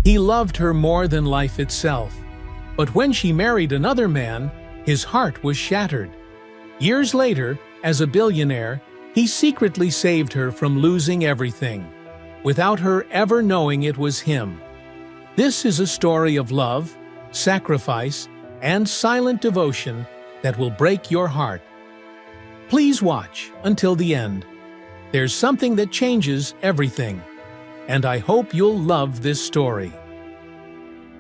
He loved her more than life itself. But when she married another man, his heart was shattered. Years later, as a billionaire, he secretly saved her from losing everything, without her ever knowing it was him. This is a story of love, sacrifice, and silent devotion that will break your heart. Please watch until the end. There's something that changes everything, and I hope you'll love this story.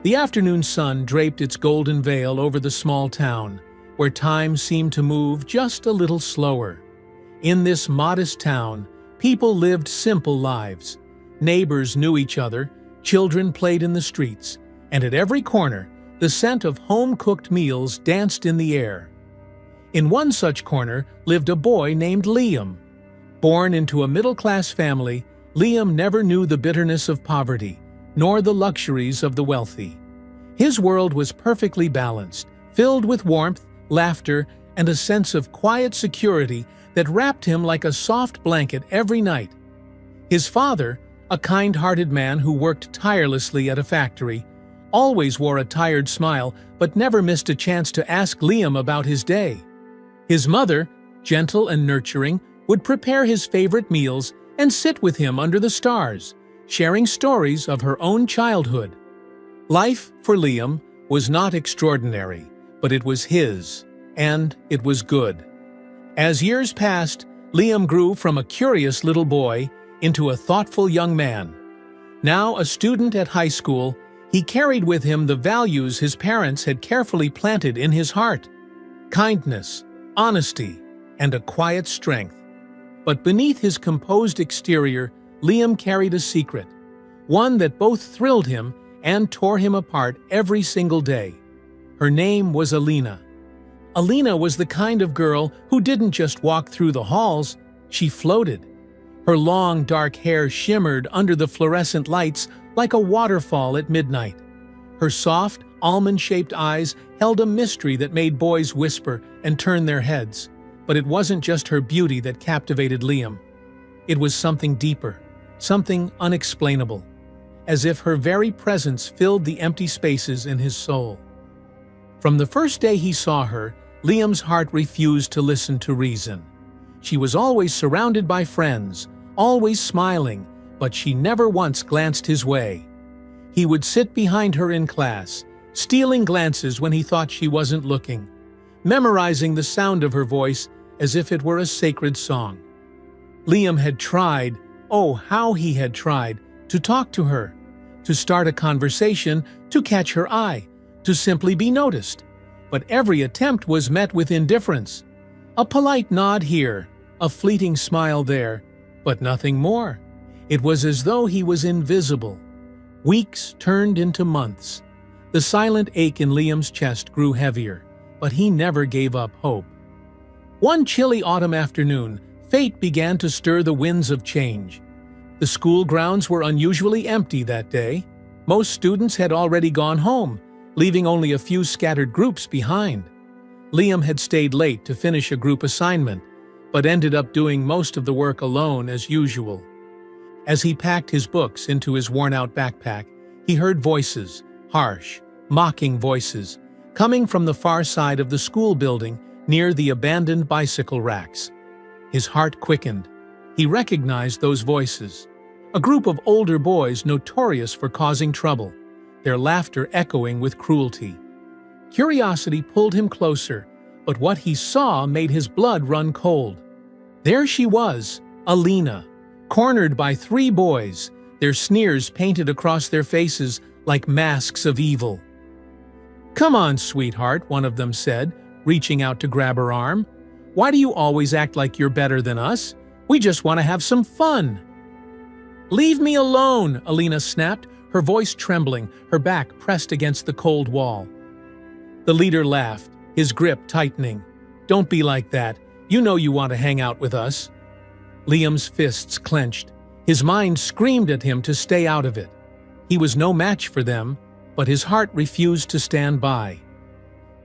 The afternoon sun draped its golden veil over the small town, where time seemed to move just a little slower. In this modest town, people lived simple lives. Neighbors knew each other, children played in the streets, and at every corner, the scent of home-cooked meals danced in the air. In one such corner lived a boy named Liam. Born into a middle-class family, Liam never knew the bitterness of poverty, nor the luxuries of the wealthy. His world was perfectly balanced, filled with warmth, laughter, and a sense of quiet security that wrapped him like a soft blanket every night. His father, a kind-hearted man who worked tirelessly at a factory, always wore a tired smile but never missed a chance to ask Liam about his day. His mother, gentle and nurturing, would prepare his favorite meals and sit with him under the stars, sharing stories of her own childhood. Life for Liam was not extraordinary, but it was his, and it was good. As years passed, Liam grew from a curious little boy into a thoughtful young man. Now a student at high school, he carried with him the values his parents had carefully planted in his heart: kindness, honesty, and a quiet strength. But beneath his composed exterior, Liam carried a secret, one that both thrilled him and tore him apart every single day. Her name was Alina. Alina was the kind of girl who didn't just walk through the halls, she floated. Her long, dark hair shimmered under the fluorescent lights like a waterfall at midnight. Her soft, almond-shaped eyes held a mystery that made boys whisper and turn their heads. But it wasn't just her beauty that captivated Liam. It was something deeper, something unexplainable, as if her very presence filled the empty spaces in his soul. From the first day he saw her, Liam's heart refused to listen to reason. She was always surrounded by friends, always smiling, but she never once glanced his way. He would sit behind her in class, stealing glances when he thought she wasn't looking, memorizing the sound of her voice as if it were a sacred song. Liam had tried, oh how he had tried, to talk to her, to start a conversation, to catch her eye, to simply be noticed. But every attempt was met with indifference. A polite nod here, a fleeting smile there, but nothing more. It was as though he was invisible. Weeks turned into months. The silent ache in Liam's chest grew heavier, but he never gave up hope. One chilly autumn afternoon, fate began to stir the winds of change. The school grounds were unusually empty that day. Most students had already gone home, leaving only a few scattered groups behind. Liam had stayed late to finish a group assignment, but ended up doing most of the work alone as usual. As he packed his books into his worn-out backpack, he heard voices, harsh, mocking voices, coming from the far side of the school building near the abandoned bicycle racks. His heart quickened. He recognized those voices. A group of older boys notorious for causing trouble, their laughter echoing with cruelty. Curiosity pulled him closer, but what he saw made his blood run cold. There she was, Alina, cornered by 3 boys, their sneers painted across their faces like masks of evil. "Come on, sweetheart," one of them said, reaching out to grab her arm. "Why do you always act like you're better than us? We just want to have some fun." "Leave me alone," Alina snapped, her voice trembling, her back pressed against the cold wall. The leader laughed, his grip tightening. "Don't be like that. You know you want to hang out with us." Liam's fists clenched. His mind screamed at him to stay out of it. He was no match for them, but his heart refused to stand by.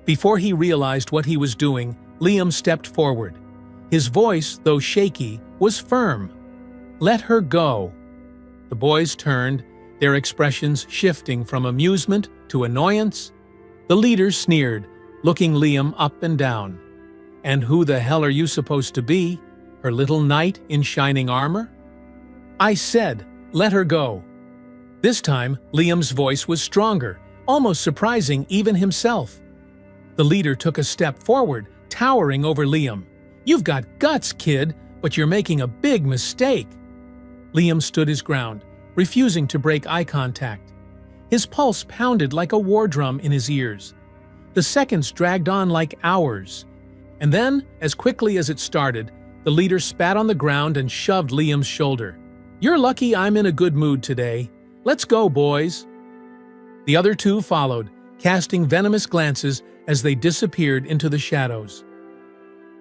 Before he realized what he was doing, Liam stepped forward. His voice, though shaky, was firm. "Let her go." The boys turned, their expressions shifting from amusement to annoyance. The leader sneered, looking Liam up and down. "And who the hell are you supposed to be? Her little knight in shining armor?" "I said, let her go." This time, Liam's voice was stronger, almost surprising even himself. The leader took a step forward, towering over Liam. "You've got guts, kid, but you're making a big mistake." Liam stood his ground, refusing to break eye contact. His pulse pounded like a war drum in his ears. The seconds dragged on like hours. And then, as quickly as it started, the leader spat on the ground and shoved Liam's shoulder. "You're lucky I'm in a good mood today. Let's go, boys." The other two followed, casting venomous glances as they disappeared into the shadows.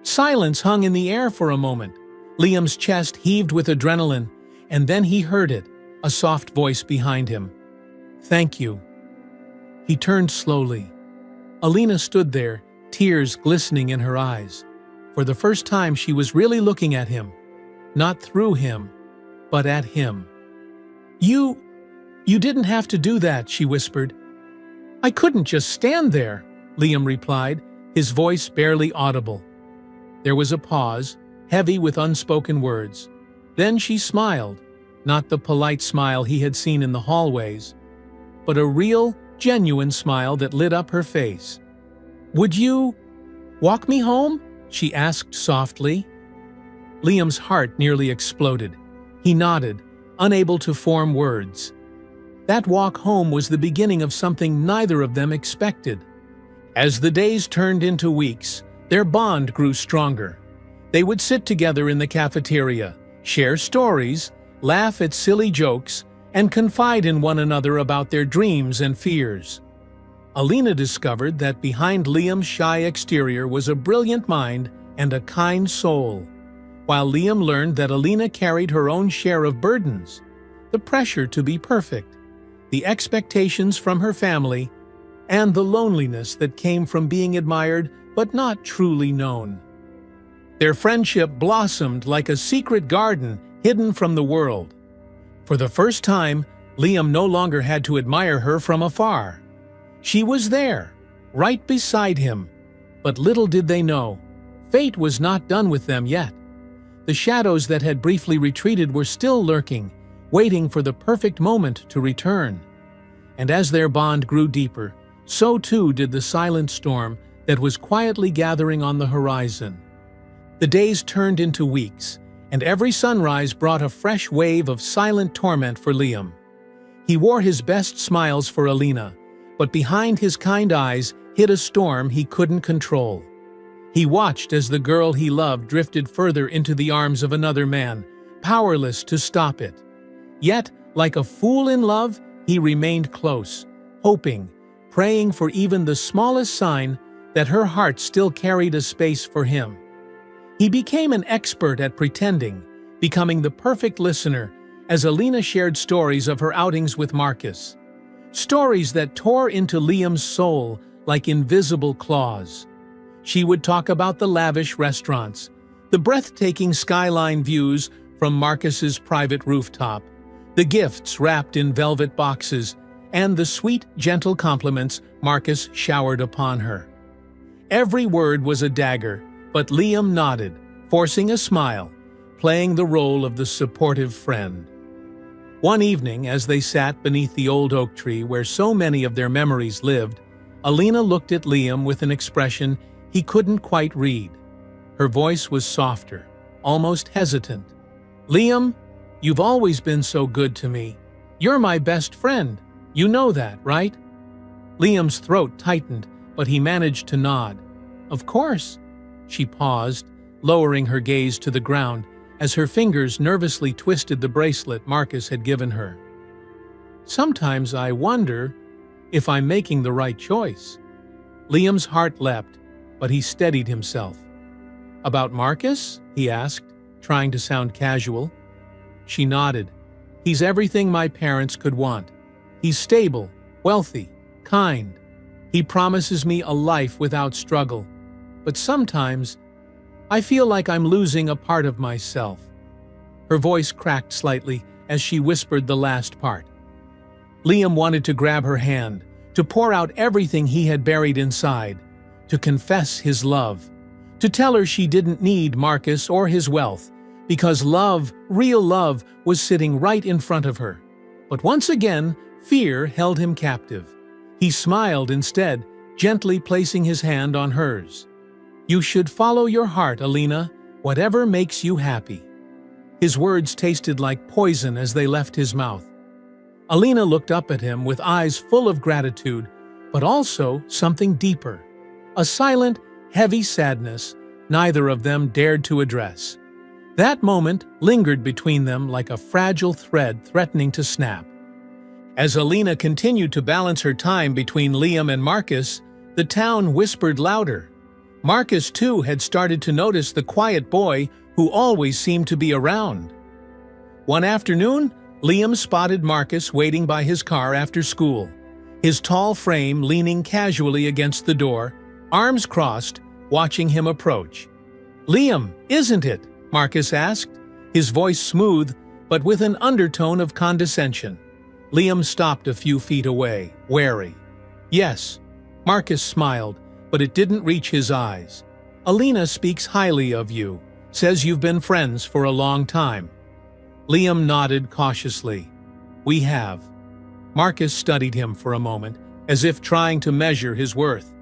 Silence hung in the air for a moment. Liam's chest heaved with adrenaline, and then he heard it, a soft voice behind him. "Thank you." He turned slowly. Alina stood there, tears glistening in her eyes. For the first time she was really looking at him. Not through him, but at him. You didn't have to do that," she whispered. "I couldn't just stand there," Liam replied, his voice barely audible. There was a pause, heavy with unspoken words. Then she smiled, not the polite smile he had seen in the hallways, but a real, genuine smile that lit up her face. "Would you walk me home?" she asked softly. Liam's heart nearly exploded. He nodded, unable to form words. That walk home was the beginning of something neither of them expected. As the days turned into weeks, their bond grew stronger. They would sit together in the cafeteria, share stories, laugh at silly jokes, and confide in one another about their dreams and fears. Alina discovered that behind Liam's shy exterior was a brilliant mind and a kind soul, while Liam learned that Alina carried her own share of burdens, the pressure to be perfect, the expectations from her family, and the loneliness that came from being admired but not truly known. Their friendship blossomed like a secret garden hidden from the world. For the first time, Liam no longer had to admire her from afar. She was there, right beside him. But little did they know, fate was not done with them yet. The shadows that had briefly retreated were still lurking, waiting for the perfect moment to return. And as their bond grew deeper, so too did the silent storm that was quietly gathering on the horizon. The days turned into weeks, and every sunrise brought a fresh wave of silent torment for Liam. He wore his best smiles for Alina, but behind his kind eyes hid a storm he couldn't control. He watched as the girl he loved drifted further into the arms of another man, powerless to stop it. Yet, like a fool in love, he remained close, hoping, praying for even the smallest sign that her heart still carried a space for him. He became an expert at pretending, becoming the perfect listener as Alina shared stories of her outings with Marcus. Stories that tore into Liam's soul like invisible claws. She would talk about the lavish restaurants, the breathtaking skyline views from Marcus's private rooftop, the gifts wrapped in velvet boxes, and the sweet, gentle compliments Marcus showered upon her. Every word was a dagger, but Liam nodded, forcing a smile, playing the role of the supportive friend. One evening, as they sat beneath the old oak tree where so many of their memories lived, Alina looked at Liam with an expression he couldn't quite read. Her voice was softer, almost hesitant. "Liam, you've always been so good to me. You're my best friend. You know that, right?" Liam's throat tightened, but he managed to nod. "Of course." She paused, lowering her gaze to the ground as her fingers nervously twisted the bracelet Marcus had given her. "Sometimes I wonder if I'm making the right choice." Liam's heart leapt, but he steadied himself. "About Marcus?" he asked, trying to sound casual. She nodded. "He's everything my parents could want. He's stable, wealthy, kind. He promises me a life without struggle. But sometimes, I feel like I'm losing a part of myself." Her voice cracked slightly as she whispered the last part. Liam wanted to grab her hand, to pour out everything he had buried inside, to confess his love, to tell her she didn't need Marcus or his wealth, because love, real love, was sitting right in front of her. But once again, fear held him captive. He smiled instead, gently placing his hand on hers. "You should follow your heart, Alina, whatever makes you happy." His words tasted like poison as they left his mouth. Alina looked up at him with eyes full of gratitude, but also something deeper. A silent, heavy sadness neither of them dared to address. That moment lingered between them like a fragile thread threatening to snap. As Alina continued to balance her time between Liam and Marcus, the town whispered louder. Marcus, too, had started to notice the quiet boy who always seemed to be around. One afternoon, Liam spotted Marcus waiting by his car after school, his tall frame leaning casually against the door, arms crossed, watching him approach. "Liam, isn't it?" Marcus asked, his voice smooth but with an undertone of condescension. Liam stopped a few feet away, wary. "Yes." Marcus smiled, but it didn't reach his eyes. "Alina speaks highly of you, says you've been friends for a long time." Liam nodded cautiously. "We have." Marcus studied him for a moment, as if trying to measure his worth.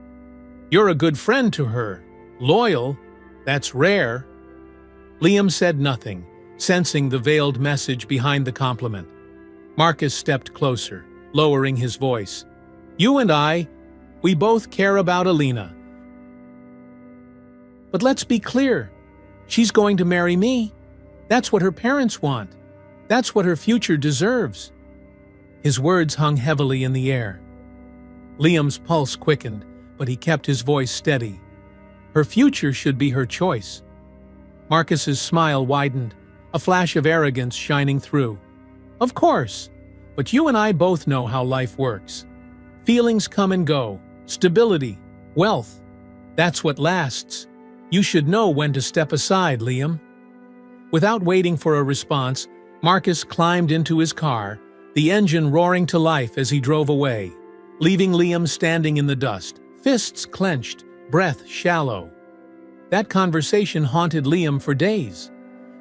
"You're a good friend to her. Loyal. That's rare." Liam said nothing, sensing the veiled message behind the compliment. Marcus stepped closer, lowering his voice. "You and we both care about Alina. But let's be clear. She's going to marry me. That's what her parents want. That's what her future deserves." His words hung heavily in the air. Liam's pulse quickened, but he kept his voice steady. Her future should be her choice. Marcus's smile widened, a flash of arrogance shining through. "Of course, but you and I both know how life works. Feelings come and go, stability, wealth. That's what lasts. You should know when to step aside, Liam." Without waiting for a response, Marcus climbed into his car, the engine roaring to life as he drove away, leaving Liam standing in the dust, fists clenched, breath shallow. That conversation haunted Liam for days.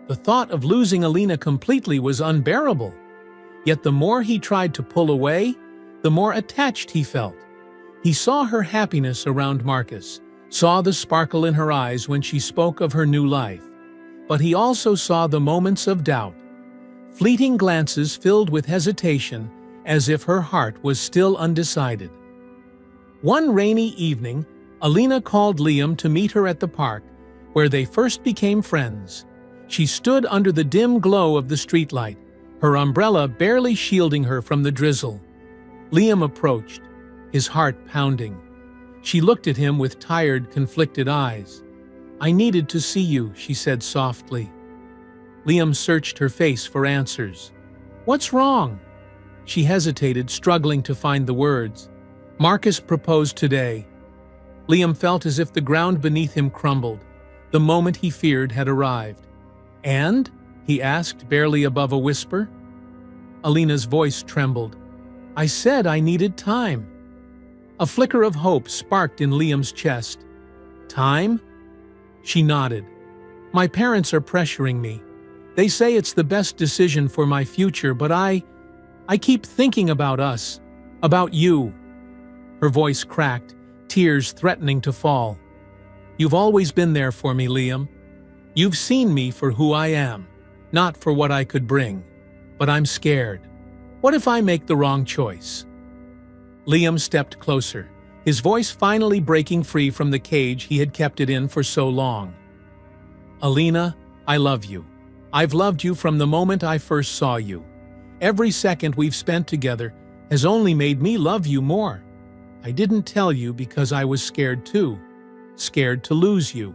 The thought of losing Alina completely was unbearable. Yet the more he tried to pull away, the more attached he felt. He saw her happiness around Marcus, saw the sparkle in her eyes when she spoke of her new life. But he also saw the moments of doubt, fleeting glances filled with hesitation, as if her heart was still undecided. One rainy evening, Alina called Liam to meet her at the park, where they first became friends. She stood under the dim glow of the streetlight, her umbrella barely shielding her from the drizzle. Liam approached, his heart pounding. She looked at him with tired, conflicted eyes. "I needed to see you," she said softly. Liam searched her face for answers. "What's wrong?" She hesitated, struggling to find the words. "Marcus proposed today." Liam felt as if the ground beneath him crumbled. The moment he feared had arrived. "And?" he asked, barely above a whisper. Alina's voice trembled. "I said I needed time." A flicker of hope sparked in Liam's chest. "Time?" She nodded. "My parents are pressuring me. They say it's the best decision for my future, but I keep thinking about us, about you." Her voice cracked, tears threatening to fall. "You've always been there for me, Liam. You've seen me for who I am, not for what I could bring. But I'm scared. What if I make the wrong choice?" Liam stepped closer, his voice finally breaking free from the cage he had kept it in for so long. "Alina, I love you. I've loved you from the moment I first saw you. Every second we've spent together has only made me love you more. I didn't tell you because I was scared too, scared to lose you.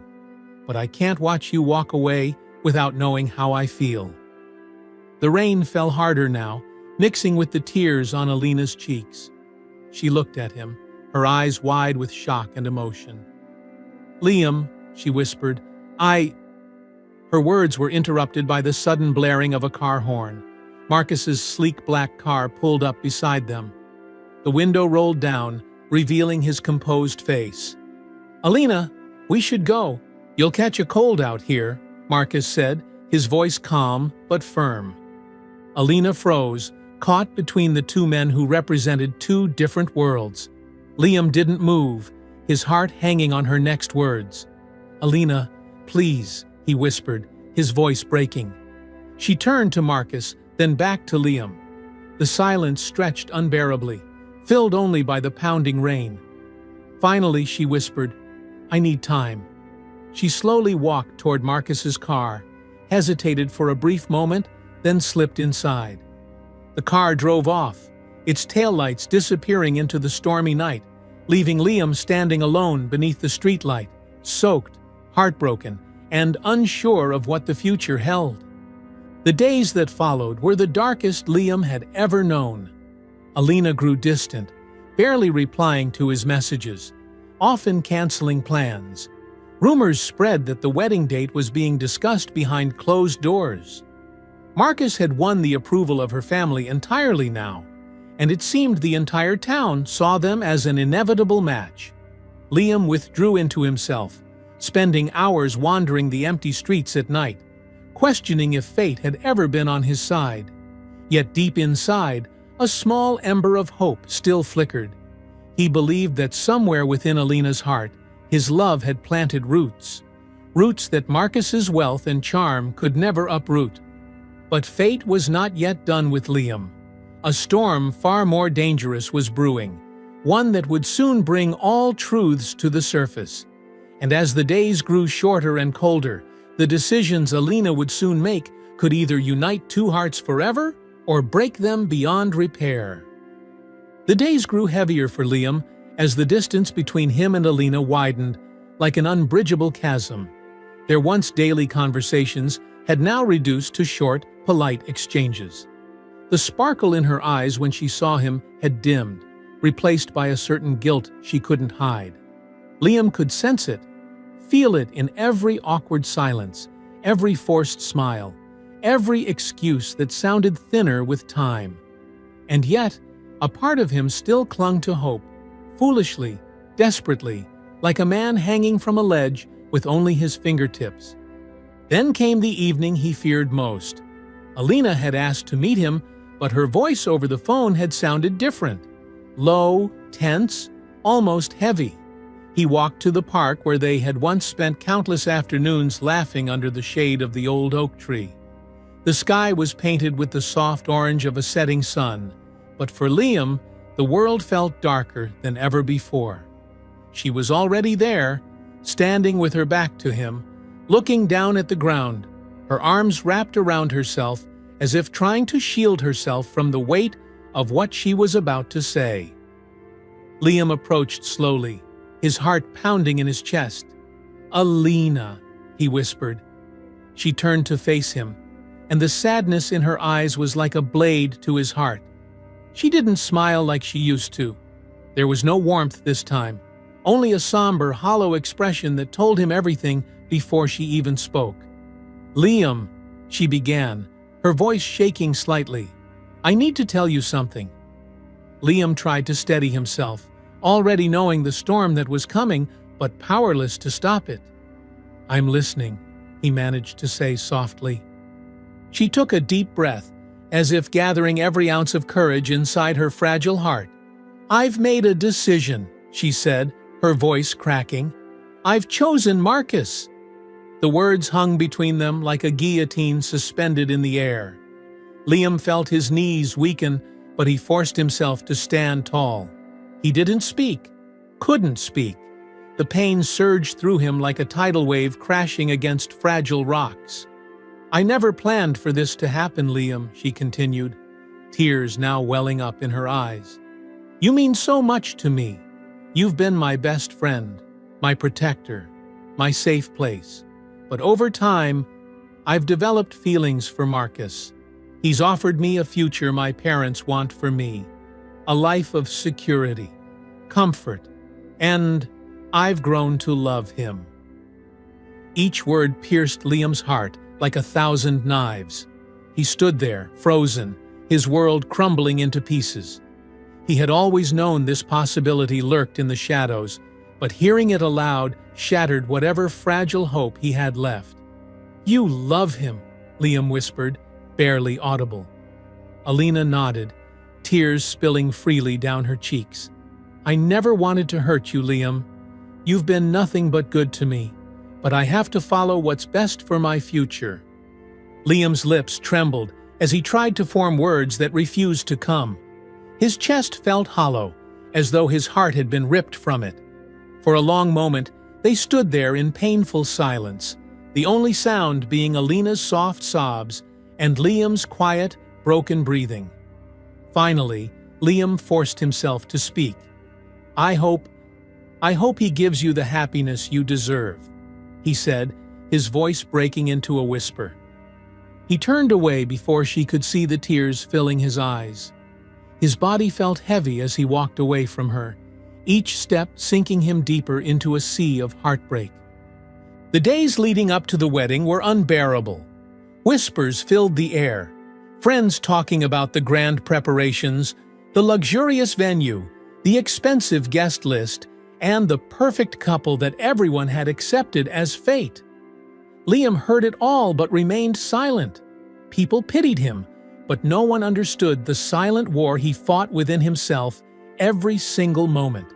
But I can't watch you walk away without knowing how I feel." The rain fell harder now, mixing with the tears on Alina's cheeks. She looked at him, her eyes wide with shock and emotion. "Liam," she whispered, Her words were interrupted by the sudden blaring of a car horn. Marcus's sleek black car pulled up beside them. The window rolled down, revealing his composed face. "Alina, we should go. You'll catch a cold out here," Marcus said, his voice calm but firm. Alina froze, caught between the two men who represented two different worlds. Liam didn't move, his heart hanging on her next words. "Alina, please," he whispered, his voice breaking. She turned to Marcus, then back to Liam. The silence stretched unbearably, filled only by the pounding rain. Finally, she whispered, "I need time." She slowly walked toward Marcus's car, hesitated for a brief moment, then slipped inside. The car drove off, its taillights disappearing into the stormy night, leaving Liam standing alone beneath the streetlight, soaked, heartbroken, and unsure of what the future held. The days that followed were the darkest Liam had ever known. Alina grew distant, barely replying to his messages, often canceling plans. Rumors spread that the wedding date was being discussed behind closed doors. Marcus had won the approval of her family entirely now, and it seemed the entire town saw them as an inevitable match. Liam withdrew into himself, spending hours wandering the empty streets at night, questioning if fate had ever been on his side. Yet deep inside, a small ember of hope still flickered. He believed that somewhere within Alina's heart, his love had planted roots that Marcus's wealth and charm could never uproot. But fate was not yet done with Liam. A storm far more dangerous was brewing, one that would soon bring all truths to the surface. And as the days grew shorter and colder, the decisions Alina would soon make could either unite two hearts forever or break them beyond repair. The days grew heavier for Liam as the distance between him and Alina widened like an unbridgeable chasm. Their once daily conversations had now reduced to short, polite exchanges. The sparkle in her eyes when she saw him had dimmed, replaced by a certain guilt she couldn't hide. Liam could sense it, feel it in every awkward silence, every forced smile, every excuse that sounded thinner with time. And yet, a part of him still clung to hope, foolishly, desperately, like a man hanging from a ledge with only his fingertips. Then came the evening he feared most. Alina had asked to meet him, but her voice over the phone had sounded different. Low, tense, almost heavy. He walked to the park where they had once spent countless afternoons laughing under the shade of the old oak tree. The sky was painted with the soft orange of a setting sun, but for Liam, the world felt darker than ever before. She was already there, standing with her back to him, looking down at the ground, her arms wrapped around herself as if trying to shield herself from the weight of what she was about to say. Liam approached slowly, his heart pounding in his chest. "Alina," he whispered. She turned to face him, and the sadness in her eyes was like a blade to his heart. She didn't smile like she used to. There was no warmth this time, only a somber, hollow expression that told him everything before she even spoke. "Liam," she began, her voice shaking slightly. "I need to tell you something." Liam tried to steady himself, already knowing the storm that was coming, but powerless to stop it. "I'm listening," he managed to say softly. She took a deep breath, as if gathering every ounce of courage inside her fragile heart. "I've made a decision," she said, her voice cracking. "I've chosen Marcus." The words hung between them like a guillotine suspended in the air. Liam felt his knees weaken, but he forced himself to stand tall. He didn't speak, couldn't speak. The pain surged through him like a tidal wave crashing against fragile rocks. "I never planned for this to happen, Liam," she continued, tears now welling up in her eyes. "You mean so much to me. You've been my best friend, my protector, my safe place. But over time, I've developed feelings for Marcus. He's offered me a future my parents want for me, a life of security, comfort, and I've grown to love him." Each word pierced Liam's heart like 1,000 knives. He stood there, frozen, his world crumbling into pieces. He had always known this possibility lurked in the shadows, but hearing it aloud shattered whatever fragile hope he had left. "You love him," Liam whispered, barely audible. Alina nodded, tears spilling freely down her cheeks. "I never wanted to hurt you, Liam. You've been nothing but good to me, but I have to follow what's best for my future." Liam's lips trembled as he tried to form words that refused to come. His chest felt hollow, as though his heart had been ripped from it. For a long moment, they stood there in painful silence, the only sound being Alina's soft sobs and Liam's quiet, broken breathing. Finally, Liam forced himself to speak. I hope he gives you the happiness you deserve," he said, his voice breaking into a whisper. He turned away before she could see the tears filling his eyes. His body felt heavy as he walked away from her, each step sinking him deeper into a sea of heartbreak. The days leading up to the wedding were unbearable. Whispers filled the air, friends talking about the grand preparations, the luxurious venue, the expensive guest list, and the perfect couple that everyone had accepted as fate. Liam heard it all but remained silent. People pitied him, but no one understood the silent war he fought within himself every single moment.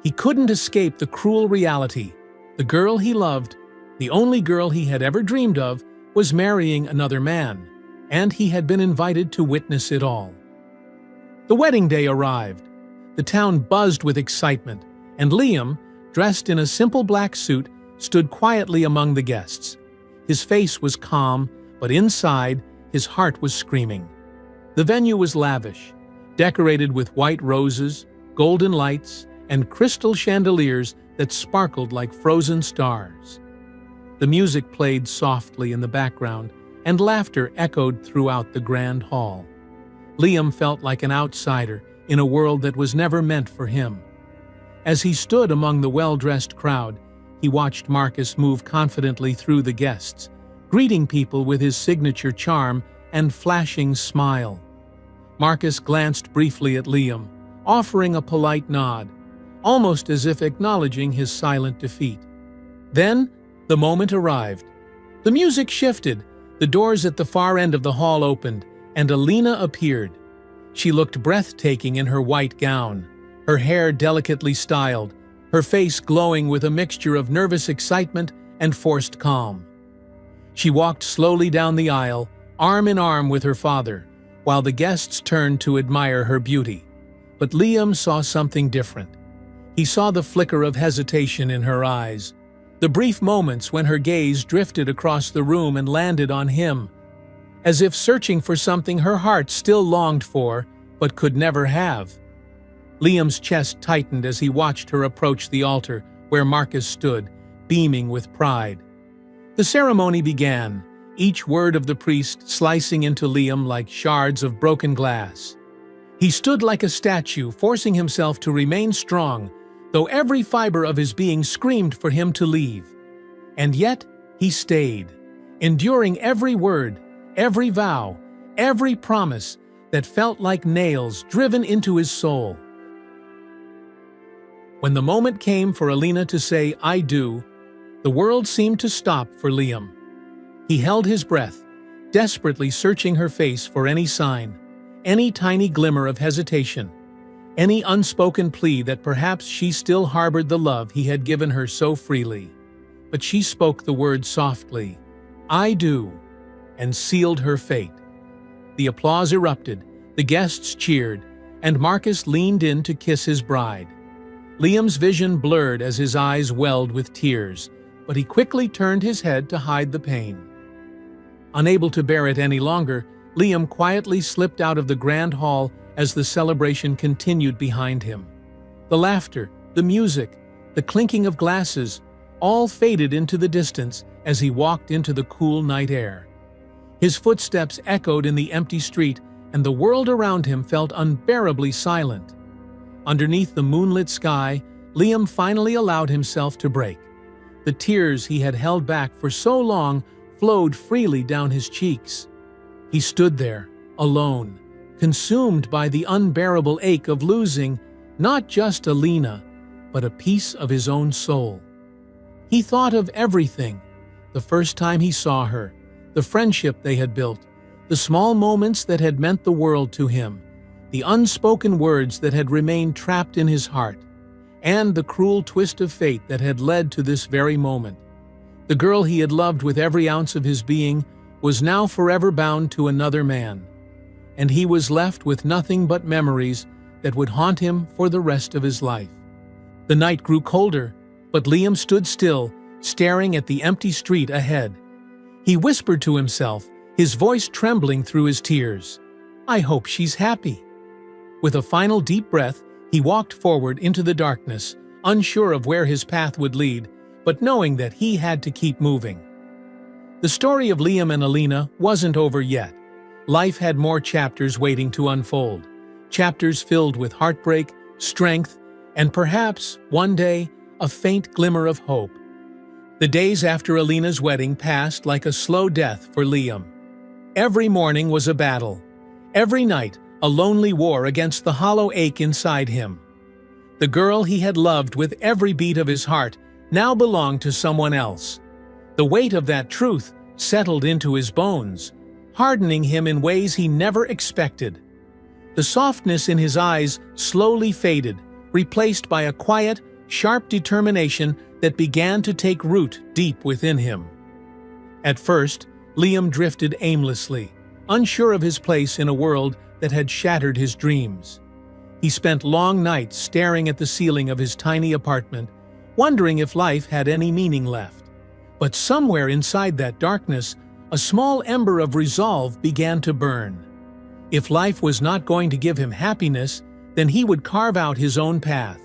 He couldn't escape the cruel reality. The girl he loved, the only girl he had ever dreamed of, was marrying another man, and he had been invited to witness it all. The wedding day arrived. The town buzzed with excitement, and Liam, dressed in a simple black suit, stood quietly among the guests. His face was calm, but inside, his heart was screaming. The venue was lavish, decorated with white roses, golden lights, and crystal chandeliers that sparkled like frozen stars. The music played softly in the background, and laughter echoed throughout the grand hall. Liam felt like an outsider in a world that was never meant for him. As he stood among the well-dressed crowd, he watched Marcus move confidently through the guests, greeting people with his signature charm and flashing smile. Marcus glanced briefly at Liam, offering a polite nod, almost as if acknowledging his silent defeat. Then, the moment arrived. The music shifted, the doors at the far end of the hall opened, and Alina appeared. She looked breathtaking in her white gown, her hair delicately styled, her face glowing with a mixture of nervous excitement and forced calm. She walked slowly down the aisle, arm in arm with her father, while the guests turned to admire her beauty. But Liam saw something different. He saw the flicker of hesitation in her eyes, the brief moments when her gaze drifted across the room and landed on him, as if searching for something her heart still longed for, but could never have. Liam's chest tightened as he watched her approach the altar where Marcus stood, beaming with pride. The ceremony began, each word of the priest slicing into Liam like shards of broken glass. He stood like a statue, forcing himself to remain strong, though every fiber of his being screamed for him to leave. And yet, he stayed, enduring every word, every vow, every promise that felt like nails driven into his soul. When the moment came for Alina to say, "I do," the world seemed to stop for Liam. He held his breath, desperately searching her face for any sign, any tiny glimmer of hesitation, any unspoken plea that perhaps she still harbored the love he had given her so freely. But she spoke the word softly, "I do," and sealed her fate. The applause erupted, the guests cheered, and Marcus leaned in to kiss his bride. Liam's vision blurred as his eyes welled with tears, but he quickly turned his head to hide the pain. Unable to bear it any longer, Liam quietly slipped out of the grand hall as the celebration continued behind him. The laughter, the music, the clinking of glasses, all faded into the distance as he walked into the cool night air. His footsteps echoed in the empty street, and the world around him felt unbearably silent. Underneath the moonlit sky, Liam finally allowed himself to break. The tears he had held back for so long flowed freely down his cheeks. He stood there, alone, consumed by the unbearable ache of losing not just Alina, but a piece of his own soul. He thought of everything: the first time he saw her, the friendship they had built, the small moments that had meant the world to him, the unspoken words that had remained trapped in his heart, and the cruel twist of fate that had led to this very moment. The girl he had loved with every ounce of his being was now forever bound to another man, and he was left with nothing but memories that would haunt him for the rest of his life. The night grew colder, but Liam stood still, staring at the empty street ahead. He whispered to himself, his voice trembling through his tears, "I hope she's happy." With a final deep breath, he walked forward into the darkness, unsure of where his path would lead, but knowing that he had to keep moving. The story of Liam and Alina wasn't over yet. Life had more chapters waiting to unfold, chapters filled with heartbreak, strength, and perhaps, one day, a faint glimmer of hope. The days after Alina's wedding passed like a slow death for Liam. Every morning was a battle. Every night, a lonely war against the hollow ache inside him. The girl he had loved with every beat of his heart now belonged to someone else. The weight of that truth settled into his bones, hardening him in ways he never expected. The softness in his eyes slowly faded, replaced by a quiet, sharp determination that began to take root deep within him. At first, Liam drifted aimlessly, unsure of his place in a world that had shattered his dreams. He spent long nights staring at the ceiling of his tiny apartment, wondering if life had any meaning left. But somewhere inside that darkness, a small ember of resolve began to burn. If life was not going to give him happiness, then he would carve out his own path.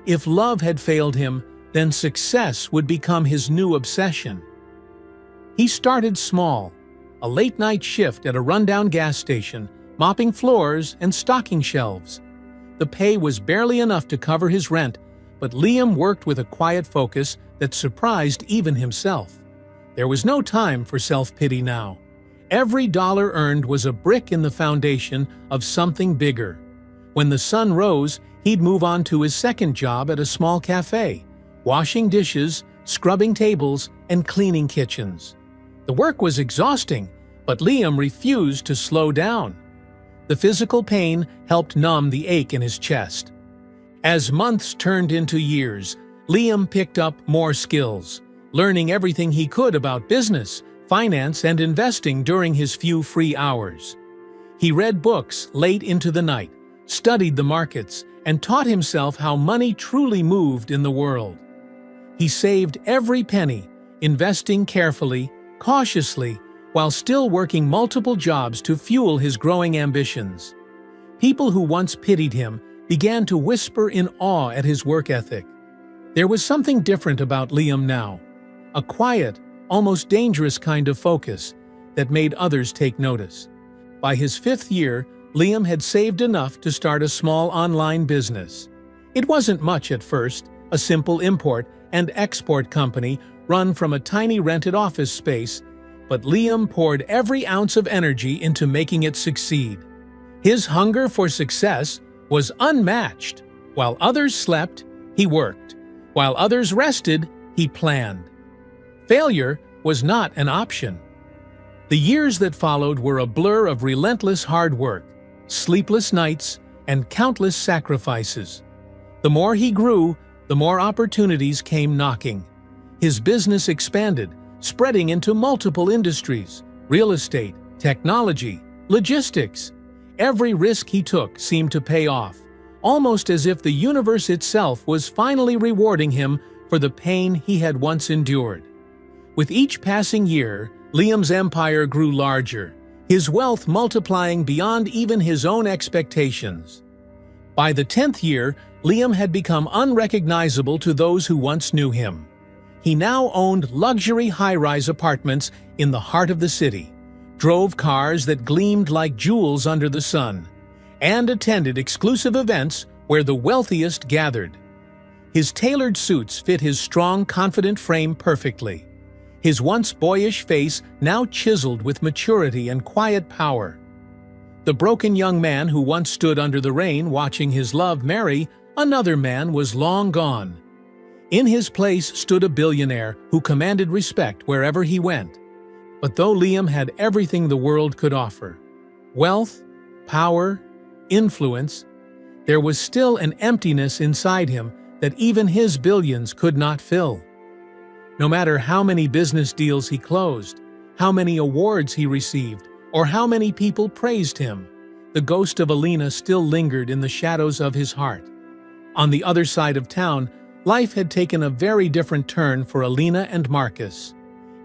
If love had failed him, then success would become his new obsession. He started small, a late-night shift at a rundown gas station, mopping floors and stocking shelves. The pay was barely enough to cover his rent, but Liam worked with a quiet focus that surprised even himself. There was no time for self-pity now. Every dollar earned was a brick in the foundation of something bigger. When the sun rose, he'd move on to his second job at a small cafe, washing dishes, scrubbing tables, and cleaning kitchens. The work was exhausting, but Liam refused to slow down. The physical pain helped numb the ache in his chest. As months turned into years, Liam picked up more skills, learning everything he could about business, finance, and investing during his few free hours. He read books late into the night, studied the markets, and taught himself how money truly moved in the world. He saved every penny, investing carefully, cautiously, while still working multiple jobs to fuel his growing ambitions. People who once pitied him began to whisper in awe at his work ethic. There was something different about Liam now, a quiet, almost dangerous kind of focus that made others take notice. By his fifth year, Liam had saved enough to start a small online business. It wasn't much at first, a simple import and export company run from a tiny rented office space, but Liam poured every ounce of energy into making it succeed. His hunger for success was unmatched. While others slept, he worked. While others rested, he planned. Failure was not an option. The years that followed were a blur of relentless hard work, sleepless nights, and countless sacrifices. The more he grew, the more opportunities came knocking. His business expanded, spreading into multiple industries: real estate, technology, logistics. Every risk he took seemed to pay off, almost as if the universe itself was finally rewarding him for the pain he had once endured. With each passing year, Liam's empire grew larger, his wealth multiplying beyond even his own expectations. By the 10th year, Liam had become unrecognizable to those who once knew him. He now owned luxury high-rise apartments in the heart of the city, drove cars that gleamed like jewels under the sun, and attended exclusive events where the wealthiest gathered. His tailored suits fit his strong, confident frame perfectly. his once boyish face now chiseled with maturity and quiet power. The broken young man who once stood under the rain watching his love marry another man was long gone. In his place stood a billionaire who commanded respect wherever he went. But though Liam had everything the world could offer, wealth, power, influence, there was still an emptiness inside him that even his billions could not fill. No matter how many business deals he closed, how many awards he received, or how many people praised him, the ghost of Alina still lingered in the shadows of his heart. On the other side of town, life had taken a very different turn for Alina and Marcus.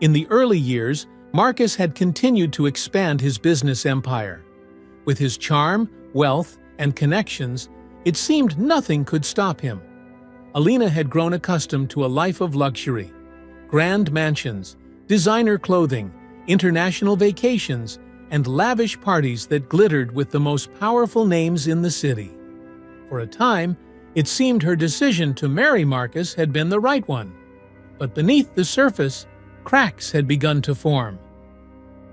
In the early years, Marcus had continued to expand his business empire. With his charm, wealth, and connections, it seemed nothing could stop him. Alina had grown accustomed to a life of luxury, grand mansions, designer clothing, international vacations, and lavish parties that glittered with the most powerful names in the city. For a time, it seemed her decision to marry Marcus had been the right one. But beneath the surface, cracks had begun to form.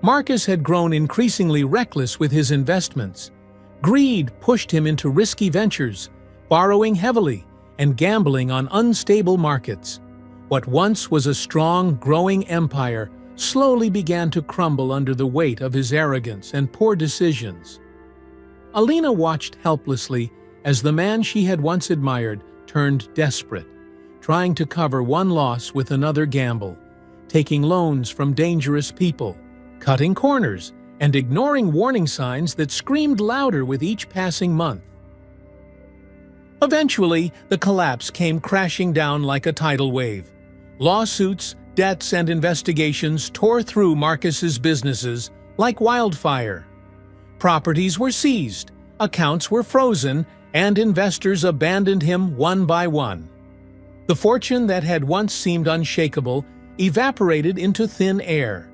Marcus had grown increasingly reckless with his investments. Greed pushed him into risky ventures, borrowing heavily and gambling on unstable markets. What once was a strong, growing empire slowly began to crumble under the weight of his arrogance and poor decisions. Alina watched helplessly as the man she had once admired turned desperate, trying to cover one loss with another gamble, taking loans from dangerous people, cutting corners, and ignoring warning signs that screamed louder with each passing month. Eventually, the collapse came crashing down like a tidal wave. Lawsuits, debts, and investigations tore through Marcus's businesses like wildfire. Properties were seized, accounts were frozen, and investors abandoned him one by one. The fortune that had once seemed unshakable evaporated into thin air.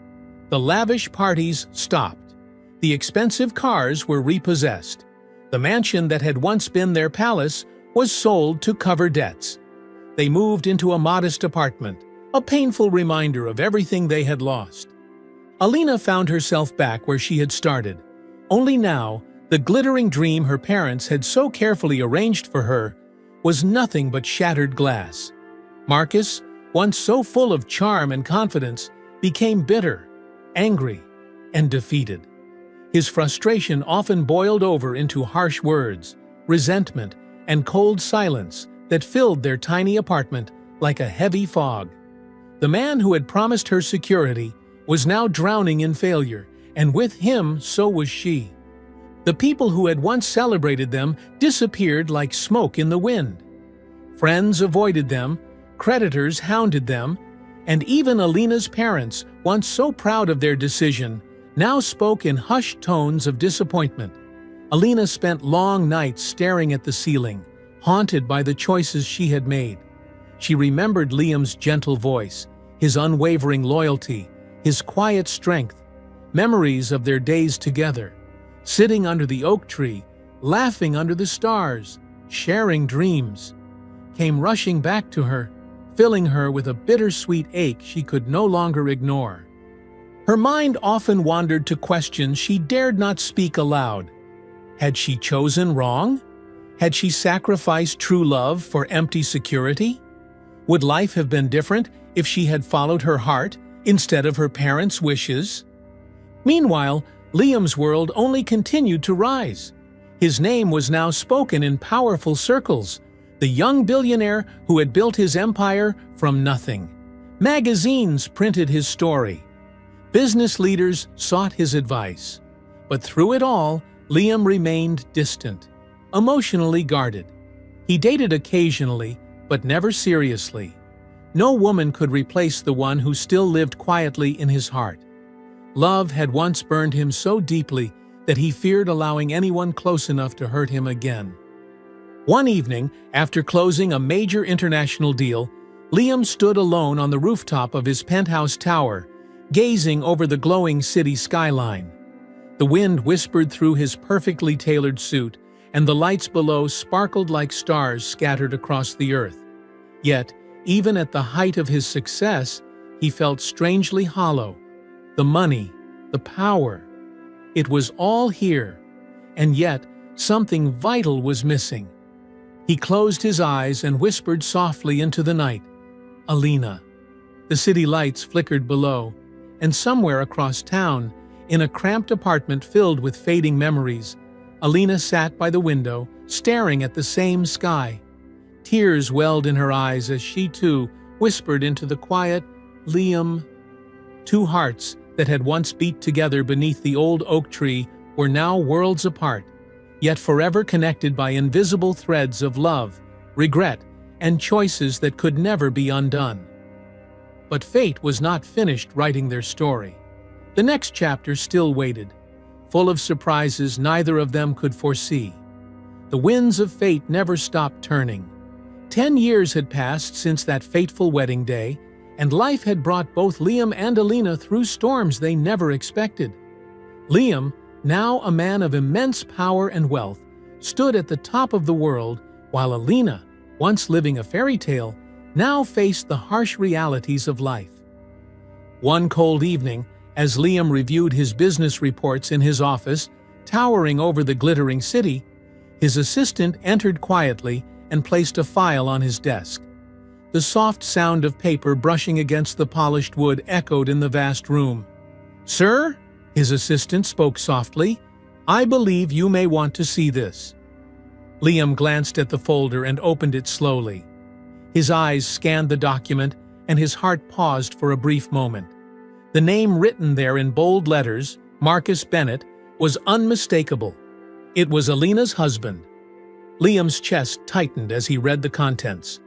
The lavish parties stopped. The expensive cars were repossessed. The mansion that had once been their palace was sold to cover debts. They moved into a modest apartment, a painful reminder of everything they had lost. Alina found herself back where she had started. Only now, the glittering dream her parents had so carefully arranged for her was nothing but shattered glass. Marcus, once so full of charm and confidence, became bitter, angry, and defeated. His frustration often boiled over into harsh words, resentment, and cold silence that filled their tiny apartment like a heavy fog. The man who had promised her security was now drowning in failure, and with him so was she. The people who had once celebrated them disappeared like smoke in the wind. Friends avoided them, creditors hounded them, and even Alina's parents, once so proud of their decision, now spoke in hushed tones of disappointment. Alina spent long nights staring at the ceiling, haunted by the choices she had made. She remembered Liam's gentle voice, his unwavering loyalty, his quiet strength, memories of their days together, sitting under the oak tree, laughing under the stars, sharing dreams, came rushing back to her, filling her with a bittersweet ache she could no longer ignore. Her mind often wandered to questions she dared not speak aloud. Had she chosen wrong? Had she sacrificed true love for empty security? Would life have been different if she had followed her heart instead of her parents' wishes? Meanwhile, Liam's world only continued to rise. His name was now spoken in powerful circles, the young billionaire who had built his empire from nothing. Magazines printed his story. Business leaders sought his advice. But through it all, Liam remained distant, emotionally guarded. He dated occasionally, but never seriously. No woman could replace the one who still lived quietly in his heart. Love had once burned him so deeply that he feared allowing anyone close enough to hurt him again. One evening, after closing a major international deal, Liam stood alone on the rooftop of his penthouse tower, gazing over the glowing city skyline. The wind whispered through his perfectly tailored suit, and the lights below sparkled like stars scattered across the earth. Yet, even at the height of his success, he felt strangely hollow. The money, the power, it was all here, and yet something vital was missing. He closed his eyes and whispered softly into the night, "Alina." The city lights flickered below, and somewhere across town, in a cramped apartment filled with fading memories, Alina sat by the window, staring at the same sky. Tears welled in her eyes as she too whispered into the quiet, "Liam." Two hearts that had once beat together beneath the old oak tree were now worlds apart, yet forever connected by invisible threads of love, regret, and choices that could never be undone. But fate was not finished writing their story. The next chapter still waited, full of surprises neither of them could foresee. The winds of fate never stopped turning. 10 years had passed since that fateful wedding day, and life had brought both Liam and Alina through storms they never expected. Liam, now a man of immense power and wealth, stood at the top of the world, while Alina, once living a fairy tale, now faced the harsh realities of life. One cold evening, as Liam reviewed his business reports in his office, towering over the glittering city, his assistant entered quietly and placed a file on his desk. The soft sound of paper brushing against the polished wood echoed in the vast room. "Sir," his assistant spoke softly, "I believe you may want to see this." Liam glanced at the folder and opened it slowly. His eyes scanned the document, and his heart paused for a brief moment. The name written there in bold letters, Marcus Bennett, was unmistakable. It was Alina's husband. Liam's chest tightened as he read the contents.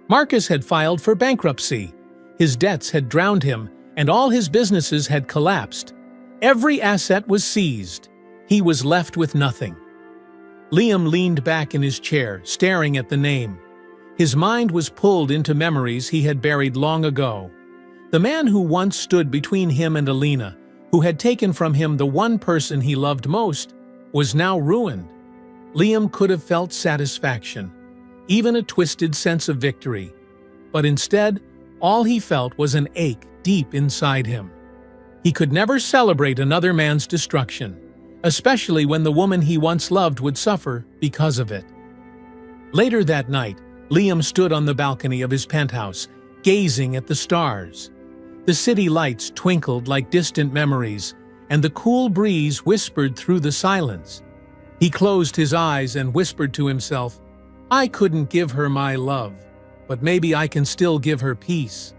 Marcus had filed for bankruptcy. His debts had drowned him, and all his businesses had collapsed. Every asset was seized. He was left with nothing. Liam leaned back in his chair, staring at the name. His mind was pulled into memories he had buried long ago. The man who once stood between him and Alina, who had taken from him the one person he loved most, was now ruined. Liam could have felt satisfaction, even a twisted sense of victory, but instead, all he felt was an ache deep inside him. He could never celebrate another man's destruction, especially when the woman he once loved would suffer because of it. Later that night, Liam stood on the balcony of his penthouse, gazing at the stars. The city lights twinkled like distant memories, and the cool breeze whispered through the silence. He closed his eyes and whispered to himself, "I couldn't give her my love, but maybe I can still give her peace."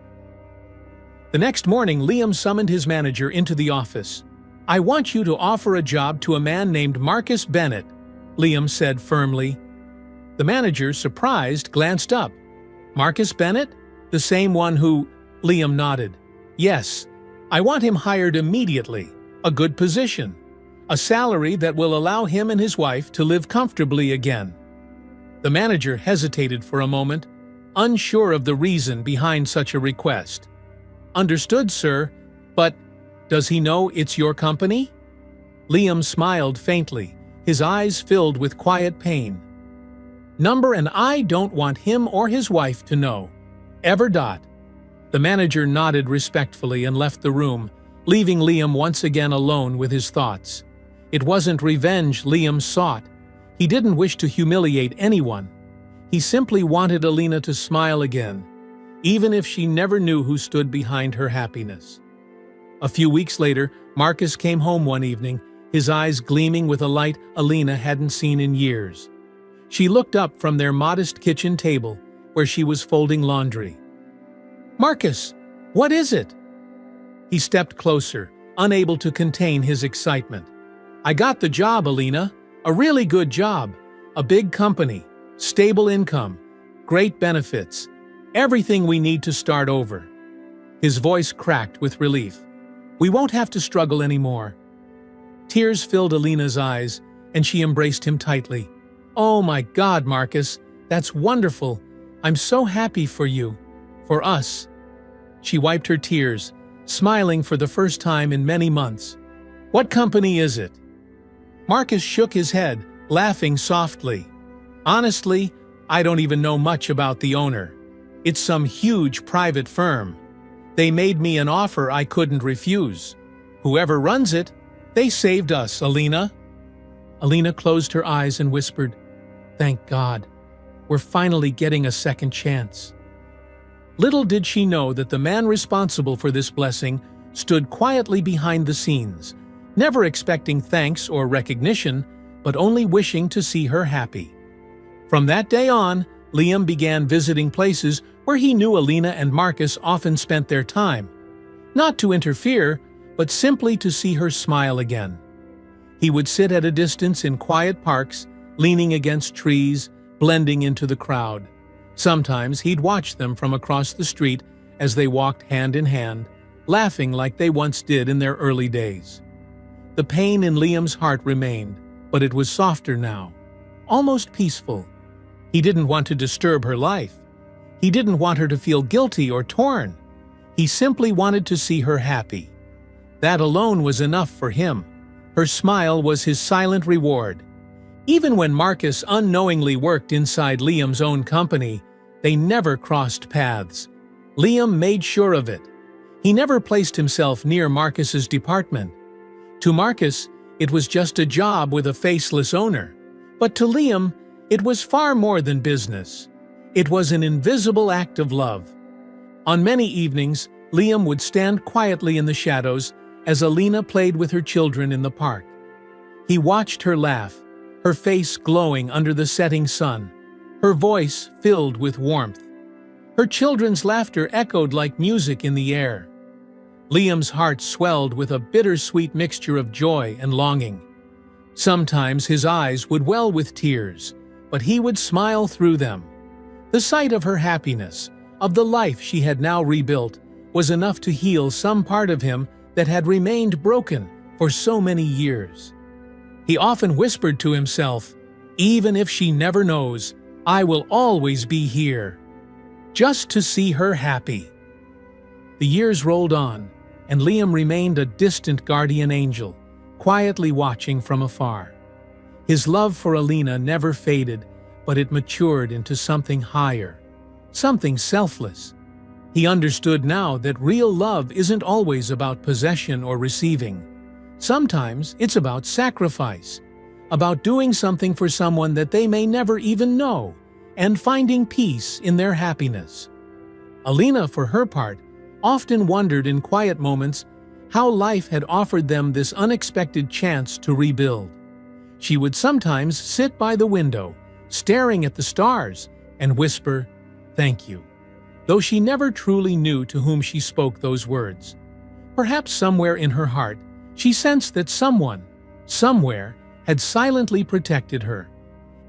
The next morning, Liam summoned his manager into the office. "I want you to offer a job to a man named Marcus Bennett," Liam said firmly. The manager, surprised, glanced up. "Marcus Bennett? The same one who—" Liam nodded. "Yes, I want him hired immediately. A good position. A salary that will allow him and his wife to live comfortably again." The manager hesitated for a moment, unsure of the reason behind such a request. "Understood, sir, but does he know it's your company?" Liam smiled faintly, his eyes filled with quiet pain. "Number and I don't want him or his wife to know. Ever. The manager nodded respectfully and left the room, leaving Liam once again alone with his thoughts. It wasn't revenge Liam sought. He didn't wish to humiliate anyone. He simply wanted Alina to smile again, even if she never knew who stood behind her happiness. A few weeks later, Marcus came home one evening, his eyes gleaming with a light Alina hadn't seen in years. She looked up from their modest kitchen table, where she was folding laundry. "Marcus, what is it?" He stepped closer, unable to contain his excitement. "I got the job, Alina. A really good job. A big company, stable income, great benefits. Everything we need to start over." His voice cracked with relief. "We won't have to struggle anymore." Tears filled Alina's eyes, and she embraced him tightly. "Oh my God, Marcus, that's wonderful. I'm so happy for you. For us." She wiped her tears, smiling for the first time in many months. "What company is it?" Marcus shook his head, laughing softly. "Honestly, I don't even know much about the owner. It's some huge private firm. They made me an offer I couldn't refuse. Whoever runs it, they saved us, Alina." Alina closed her eyes and whispered, "Thank God. We're finally getting a second chance." Little did she know that the man responsible for this blessing stood quietly behind the scenes, never expecting thanks or recognition, but only wishing to see her happy. From that day on, Liam began visiting places where he knew Alina and Marcus often spent their time, not to interfere, but simply to see her smile again. He would sit at a distance in quiet parks, leaning against trees, blending into the crowd. Sometimes he'd watch them from across the street as they walked hand in hand, laughing like they once did in their early days. The pain in Liam's heart remained, but it was softer now, almost peaceful. He didn't want to disturb her life. He didn't want her to feel guilty or torn. He simply wanted to see her happy. That alone was enough for him. Her smile was his silent reward. Even when Marcus unknowingly worked inside Liam's own company, they never crossed paths. Liam made sure of it. He never placed himself near Marcus's department. To Marcus, it was just a job with a faceless owner. But to Liam, it was far more than business. It was an invisible act of love. On many evenings, Liam would stand quietly in the shadows as Alina played with her children in the park. He watched her laugh, her face glowing under the setting sun, her voice filled with warmth. Her children's laughter echoed like music in the air. Liam's heart swelled with a bittersweet mixture of joy and longing. Sometimes his eyes would well with tears, but he would smile through them. The sight of her happiness, of the life she had now rebuilt, was enough to heal some part of him that had remained broken for so many years. He often whispered to himself, "Even if she never knows, I will always be here, just to see her happy." The years rolled on, and Liam remained a distant guardian angel, quietly watching from afar. His love for Alina never faded, but it matured into something higher, something selfless. He understood now that real love isn't always about possession or receiving. Sometimes it's about sacrifice, about doing something for someone that they may never even know, and finding peace in their happiness. Alina, for her part, often wondered in quiet moments how life had offered them this unexpected chance to rebuild. She would sometimes sit by the window, staring at the stars, and whisper, "Thank you," though she never truly knew to whom she spoke those words. Perhaps somewhere in her heart, she sensed that someone, somewhere, had silently protected her.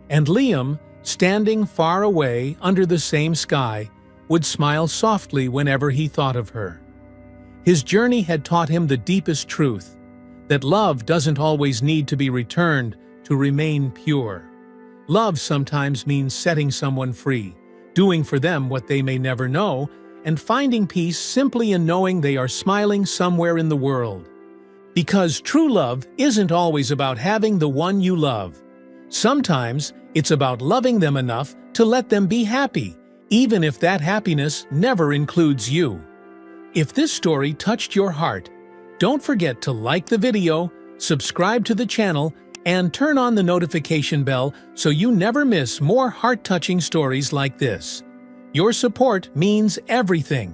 And Liam, standing far away under the same sky, would smile softly whenever he thought of her. His journey had taught him the deepest truth, that love doesn't always need to be returned to remain pure. Love sometimes means setting someone free, doing for them what they may never know, and finding peace simply in knowing they are smiling somewhere in the world. Because true love isn't always about having the one you love. Sometimes it's about loving them enough to let them be happy, even if that happiness never includes you. If this story touched your heart, don't forget to like the video, subscribe to the channel, and turn on the notification bell so you never miss more heart-touching stories like this. Your support means everything.